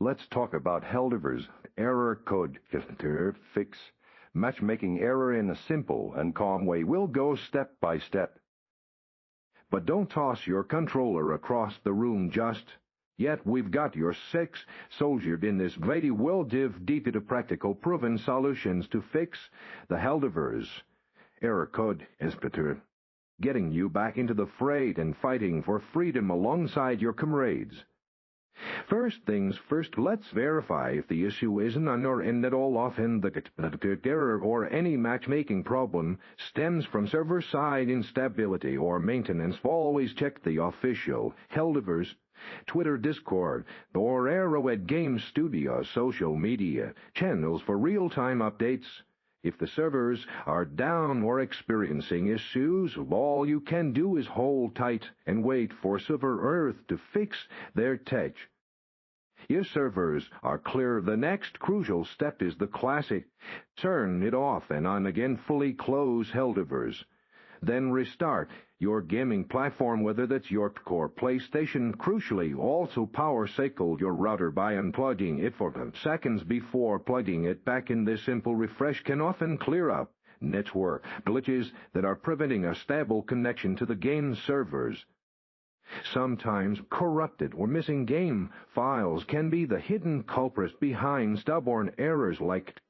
Let's talk about Helldivers. Error code fix. Matchmaking error in a simple and calm way. We'll go step by step. But don't toss your controller across the room just yet. We've got your six soldiered in this video. We'll dive deep into practical proven solutions to fix the Helldivers. Error code getting you back into the fray and fighting for freedom alongside your comrades. First things first, let's verify if the issue isn't on our end at all. Often the error or any matchmaking problem stems from server-side instability or maintenance. Always check the official Helldivers Twitter, Discord, or Arrowhead Game Studio social media channels for real-time updates. If the servers are down or experiencing issues, all you can do is hold tight and wait for Silver Earth to fix their tech. If servers are clear, the next crucial step is the classic turn it off and on again, fully close Helldivers. Then restart your gaming platform, whether that's your core PlayStation. Crucially, also power cycle your router by unplugging it for seconds before plugging it back in. This simple refresh can often clear up network glitches that are preventing a stable connection to the game servers. Sometimes corrupted or missing game files can be the hidden culprits behind stubborn errors like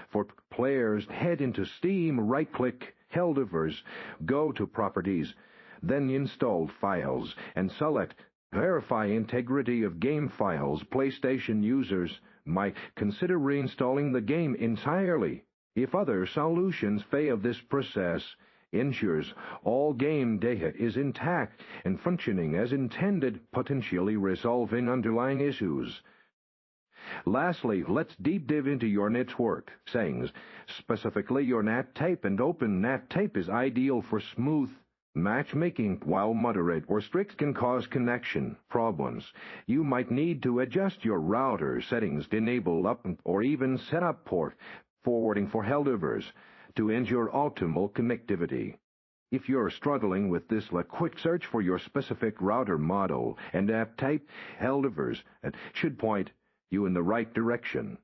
for players. Head into Steam, right-click Helldivers, go to Properties, then Installed Files, and select Verify Integrity of Game Files. PlayStation users might consider reinstalling the game entirely. If other solutions fail, this process ensures all game data is intact and functioning as intended, potentially resolving underlying issues. Lastly, let's deep dive into your network settings, specifically your NAT type. And open NAT type is ideal for smooth matchmaking, while moderate or strict can cause connection problems. You might need to adjust your router settings to enable up or even set up port forwarding for Helldivers to ensure optimal connectivity. If you're struggling with this, a quick search for your specific router model and app type. Helldivers should point you in the right direction.